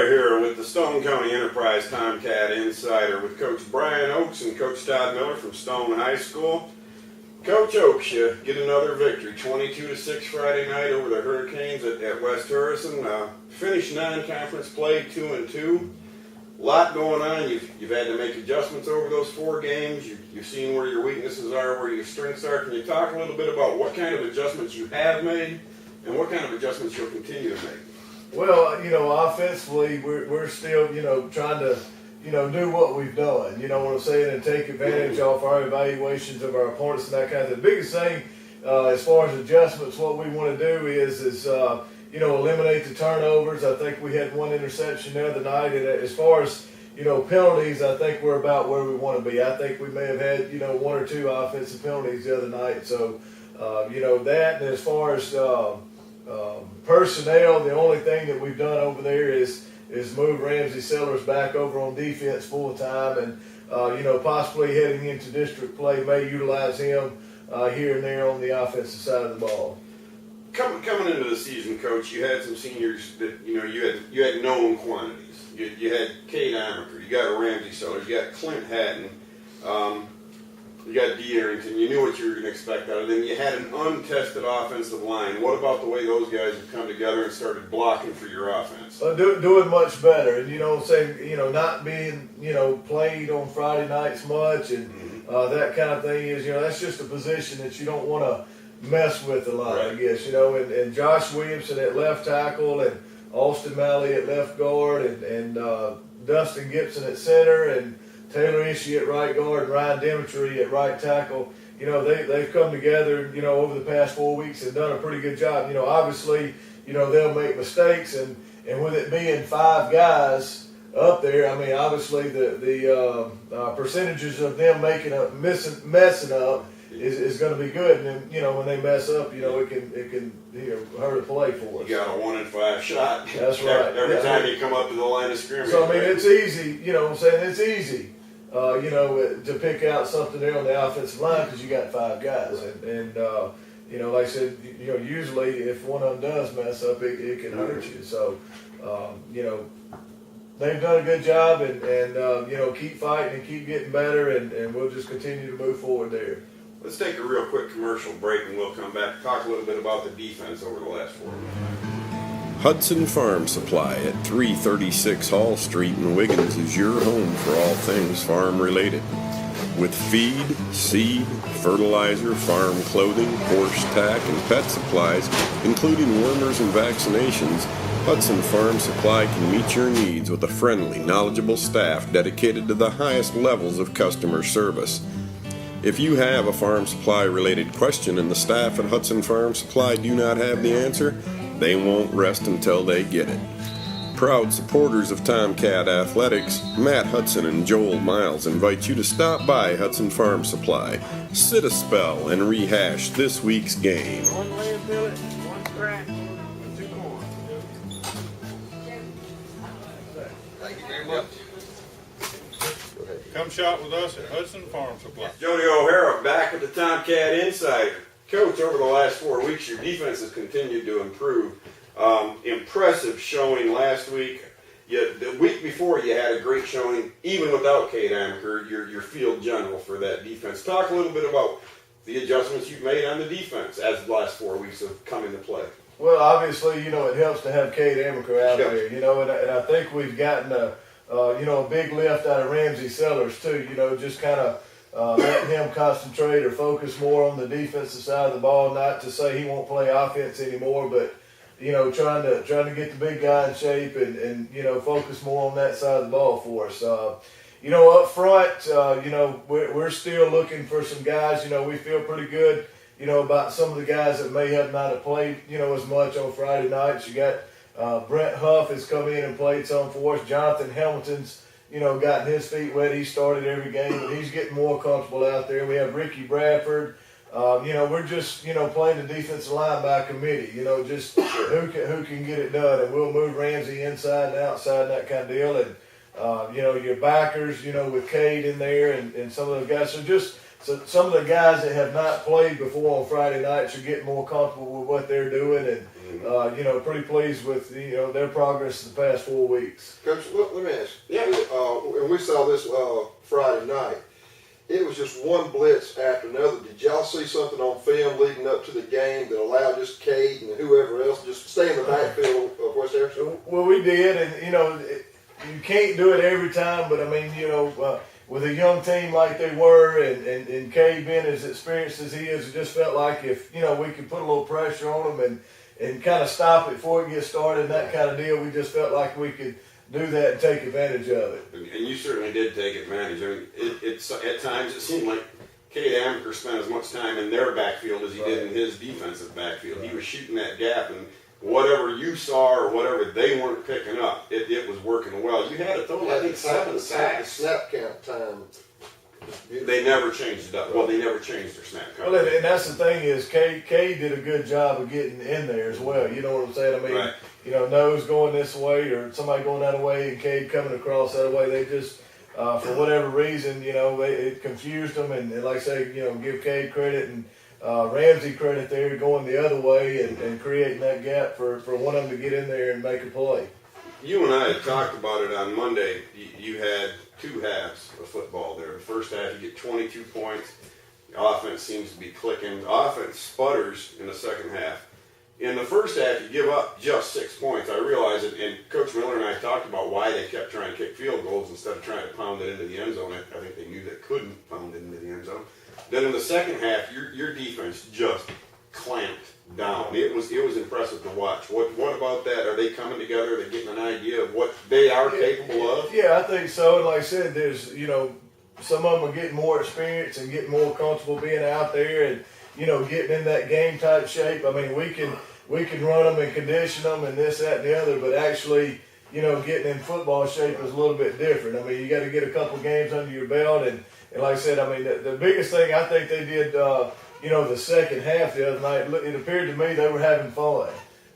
here with the Stone County Enterprise Tomcat Insider with Coach Brian Oakes and Coach Todd Miller from Stone High School. Coach Oakes, you get another victory, 22-6 Friday night over the Hurricanes at West Harrison. Finished non-conference play 2-2. A lot going on. You've had to make adjustments over those 4 games. You've seen where your weaknesses are, where your strengths are. Can you talk a little bit about what kind of adjustments you have made and what kind of adjustments you'll continue to make? Well, offensively, we're still, trying to, do what we've done, you know what I'm saying, and take advantage of our evaluations of our opponents and that kind of thing. The biggest thing, as far as adjustments, what we want to do is eliminate the turnovers. I think we had 1 interception the other night, and as far as, penalties, I think we're about where we want to be. I think we may have had, 1 or 2 offensive penalties the other night. So, that, and as far as personnel, the only thing that we've done over there is move Ramsey Sellers back over on defense full time, and possibly heading into district play may utilize him here and there on the offensive side of the ball. Coming into the season, Coach, you had some seniors that you had known quantities. You had Cade Amaker, you got Ramsey Sellers, you got Clint Hatton, you got D. Arrington. You knew what you were going to expect out of them. You had an untested offensive line. What about the way those guys have come together and started blocking for your offense? Doing much better, and saying not being played on Friday nights much, and that kind of thing is that's just a position that you don't want to mess with a lot, right. I guess and Josh Williamson at left tackle, and Austin Malley at left guard, and Dustin Gibson at center, and Taylor Ishii at right guard, and Ryan Dimitri at right tackle. They've come together, over the past 4 weeks and done a pretty good job. Obviously, they'll make mistakes, and with it being 5 guys up there, I mean, obviously the percentages of them messing up is going to be good. And then, when they mess up, it can hurt a play for us. You got a 1 in 5 shot. That's right. Every time you come up to the line of scrimmage. So, I mean, it's easy, it's easy. To pick out something there on the offensive line because you got 5 guys, and like I said, usually if one of them does mess up, it can hurt you. So, they've done a good job, and keep fighting and keep getting better, and we'll just continue to move forward there. Let's take a real quick commercial break, and we'll come back and talk a little bit about the defense over the last 4 weeks. Hudson Farm Supply at 336 Hall Street in Wiggins is your home for all things farm related. With feed, seed, fertilizer, farm clothing, horse tack, and pet supplies, including wormers and vaccinations, Hudson Farm Supply can meet your needs with a friendly, knowledgeable staff dedicated to the highest levels of customer service. If you have a farm supply related question and the staff at Hudson Farm Supply do not have the answer, they won't rest until they get it. Proud supporters of Tomcat Athletics, Matt Hudson and Joel Miles invite you to stop by Hudson Farm Supply, sit a spell, and rehash this week's game. 1 lamb fillet, 1 scratch, and 2 corn. Thank you very much. Come shop with us at Hudson Farm Supply. Jody O'Hara back with the Tomcat Insider. Coach, over the last 4 weeks, your defense has continued to improve. Impressive showing last week. The week before, you had a great showing, even without Cade Amaker, your field general for that defense. Talk a little bit about the adjustments you've made on the defense as the last 4 weeks have come into play. Well, obviously, it helps to have Cade Amaker out there, and I think we've gotten a big lift out of Ramsey Sellers too. Just kind of letting him concentrate or focus more on the defensive side of the ball. Not to say he won't play offense anymore, but trying to get the big guy in shape and focus more on that side of the ball for us. Up front, we're still looking for some guys. We feel pretty good, about some of the guys that may have not have played, as much on Friday nights. You got Brent Huff has come in and played some for us. Jonathan Hamilton's, gotten his feet wet. He started every game, and he's getting more comfortable out there. We have Ricky Bradford. We're just, playing the defensive line by committee, just who can get it done. And we'll move Ramsey inside and outside and that kind of deal. And, your backers, with Cade in there and some of those guys. So some of the guys that have not played before on Friday nights are getting more comfortable with what they're doing. And, you know, pretty pleased with their progress the past 4 weeks. Coach, let me ask. Yeah. And we saw this Friday night. It was just one blitz after another. Did y'all see something on film leading up to the game that allowed just Cade and whoever else just to stay in the backfield of West Harrison? Well, we did, and you can't do it every time, but I mean, with a young team like they were, and Cade being as experienced as he is, it just felt like if we could put a little pressure on them and kind of stop it before it gets started, and that kind of deal, we just felt like we could do that and take advantage of it. And you certainly did take advantage. I mean, it's at times it seemed like Cade Amaker spent as much time in their backfield as he did in his defensive backfield. He was shooting that gap, and whatever you saw or whatever they weren't picking up, it was working well. You had a total, I think, 7 sacks. Snap count time. They never changed it up. Well, they never changed their snap count. Well, and that's the thing is, Cade did a good job of getting in there as well. You know what I'm saying? I mean, Right. nose going this way or somebody going that way and Cade coming across that way. They just, for whatever reason, it confused them. And like I say, give Cade credit and Ramsey credit there going the other way and creating that gap for one of them to get in there and make a play. You and I had talked about it on Monday. You had 2 halves of football there. The first half, you get 22 points. The offense seems to be clicking. The offense sputters in the second half. In the first half, you give up just 6 points. I realize it, and Coach Miller and I talked about why they kept trying to kick field goals instead of trying to pound it into the end zone. I think they knew they couldn't pound it into the end zone. Then in the second half, your defense just clamped down. It was impressive to watch. What about that? Are they coming together? Are they getting an idea of what they are capable of? Yeah, I think so. And like I said, there's some of them are getting more experience and getting more comfortable being out there and getting in that game type shape. I mean, we can run them and condition them and this, that, and the other, but actually, getting in football shape is a little bit different. I mean, you got to get a couple games under your belt, and like I said, I mean, the biggest thing I think they did, the second half the other night, it appeared to me they were having fun.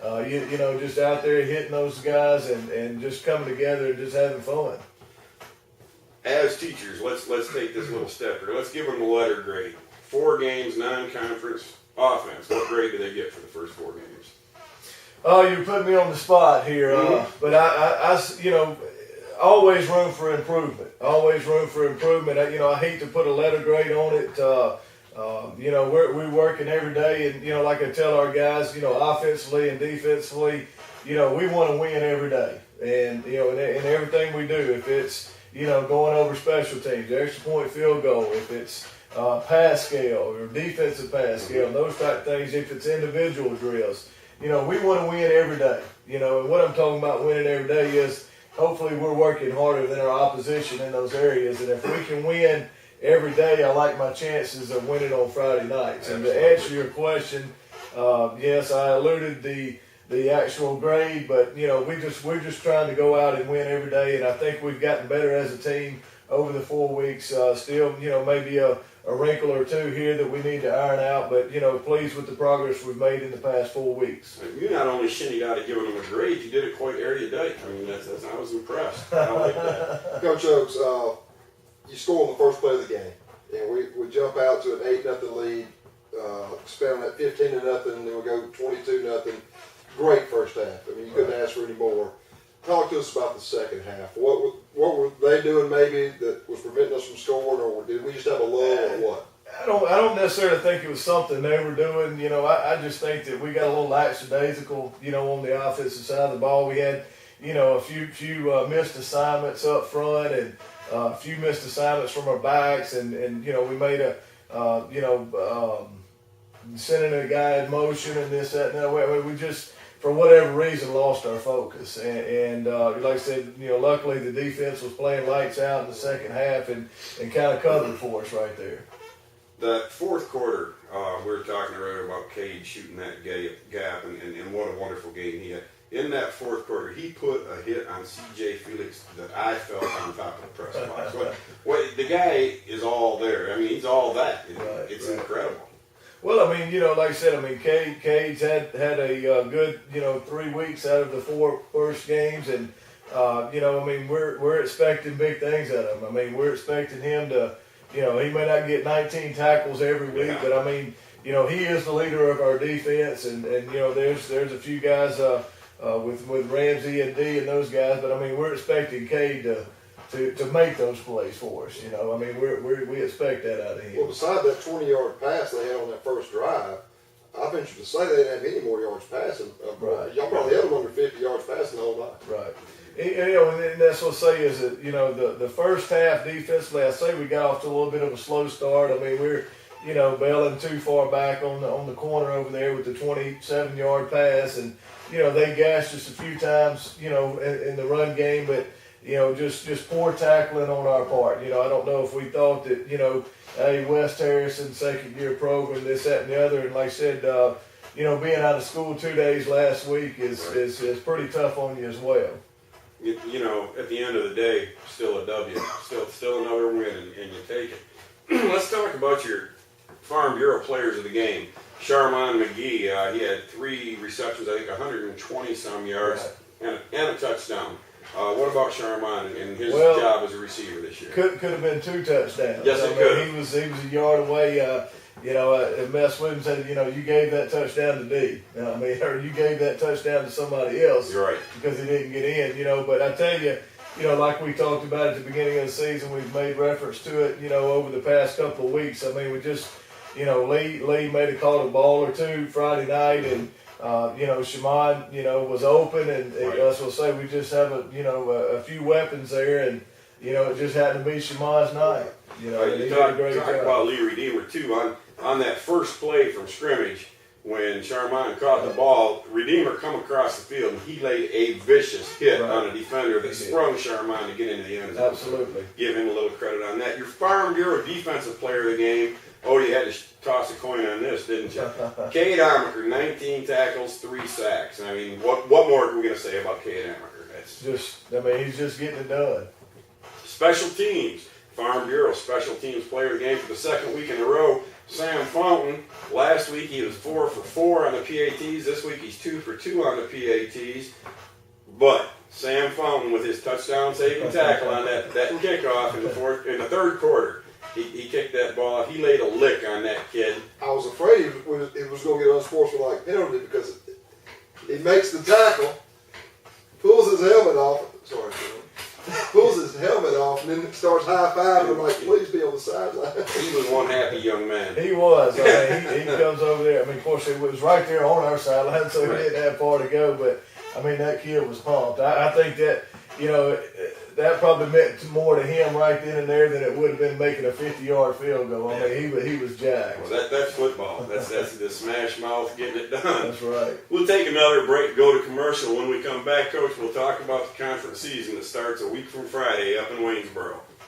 Just out there hitting those guys and just coming together and just having fun. As teachers, let's take this little step here. Let's give them a letter grade. 4 games, non-conference offense. What grade do they get for the first 4 games? Oh, you're putting me on the spot here, but I always room for improvement. Always room for improvement. I hate to put a letter grade on it. We're working every day, and like I tell our guys, offensively and defensively, we want to win every day, and in everything we do. If it's going over special teams, extra point field goal, if it's pass scale or defensive pass scale, those type of things. If it's individual drills, we want to win every day. And what I'm talking about winning every day is hopefully we're working harder than our opposition in those areas. And if we can win every day, I like my chances of winning on Friday nights. And to answer your question, yes, I alluded the actual grade, but we're just trying to go out and win every day. And I think we've gotten better as a team over the 4 weeks. Still, maybe a wrinkle or two here that we need to iron out, but pleased with the progress we've made in the past 4 weeks. You not only shinned out of giving them a grade, you did it quite erudite. I mean, I was impressed. I like that. Coach Oaks, you score on the first play of the game, and we jump out to an 8-0 lead, spend on that 15-0, then we go 22-0. Great first half. I mean, you couldn't ask for any more. Talk to us about the second half. What were they doing maybe that was preventing us from scoring, or did we just have a lull, or what? I don't necessarily think it was something they were doing. I just think that we got a little lackadaisical, on the offensive side of the ball. We had, a few missed assignments up front and a few missed assignments from our backs, and we made sending a guy in motion and this, that, and that. We just, for whatever reason, lost our focus. And like I said, luckily the defense was playing lights out in the second half and kind of covered for us right there. That fourth quarter, we were talking earlier about Cade shooting that gap, and what a wonderful game he had. In that fourth quarter, he put a hit on C.J. Felix that I felt on top of the press box. The guy is all there. I mean, he's all that. It's incredible. Well, I mean, like I said, Cade's had a good, 3 weeks out of the 4 first games, and we're expecting big things out of him. I mean, we're expecting him to, he may not get 19 tackles every week, but I mean, you know, he is the leader of our defense, and you know, there's a few guys with Ramsey and D and those guys, but I mean, we're expecting Cade to make those plays for us. You know, I mean, we expect that out of him. Well, besides that 20-yard pass they had on that first drive, I venture to say they didn't have any more yards passing. Right. Y'all probably had them under 50 yards passing the whole night. Right. And, you know, and that's what I say is that, you know, the first half defensively, I say we got off to a little bit of a slow start. I mean, we're, you know, bailing too far back on the corner over there with the 27-yard pass, and you know, they gashed us a few times, you know, in the run game, but you know, just poor tackling on our part. You know, I don't know if we thought that, you know, hey, West Harrison, second year program, this, that, and the other, and like I said, you know, being out of school 2 days last week is pretty tough on you as well. You know, at the end of the day, still a W, still another win, and you take it. Let's talk about your Farm Bureau players of the game. Sharmon McGee, he had 3 receptions, I think 120 some yards, and a touchdown. What about Sharmon and his job as a receiver this year? Could have been 2 touchdowns. Yes, it could. He was a yard away. You know, Mess Williams said, you know, you gave that touchdown to D. I mean, or you gave that touchdown to somebody else. You're right. Because he didn't get in. You know, but I tell you, you know, like we talked about at the beginning of the season, we've made reference to it. You know, over the past couple of weeks. I mean, we just, you know, Lee made a call a ball or 2 Friday night, and you know, Shimon, you know, was open, and that's what I say. We just have a few weapons there, and you know, it just happened to be Shimon's night. You know, You he talk did a great job. about Lee Redeemer too. On that first play from scrimmage, when Sharmon caught the ball, Redeemer come across the field and he laid a vicious hit on a defender that sprung Sharmon to get into the end zone. Absolutely. Give him a little credit on that. Your Farm Bureau defensive player of the game. Oh, you had to toss a coin on this, didn't you? Cade Amaker, 19 tackles, 3 sacks. I mean, what more are we going to say about Cade Amaker? That's Just, I mean, he's just getting it done. special teams. Farm Bureau special teams player of the game for the second week in a row. Sam Fountain, last week he was 4 for 4 on the PATs. This week he's 2 for 2 on the PATs. But Sam Fountain with his touchdown saving tackle on that kickoff in the third quarter. He kicked that ball. He laid a lick on that kid. I was afraid it was going to get an unsportsmanlike penalty because he makes the tackle, pulls his helmet off. Sorry, pulls his helmet off, and then starts high-fiving. I'm like, please be on the sideline. He was one happy young man. He was. I mean, he comes over there. I mean, of course, it was right there on our sideline, so he didn't have far to go. But I mean, that kid was pumped. I think that, you know, that probably meant more to him right then and there than it would have been making a 50-yard field goal. I mean, he was jacked. Well, that's football. That's the smash mouth getting it done. That's right. We'll take another break, go to commercial. When we come back, Coach, we'll talk about the conference season that starts a week from Friday up in Waynesboro.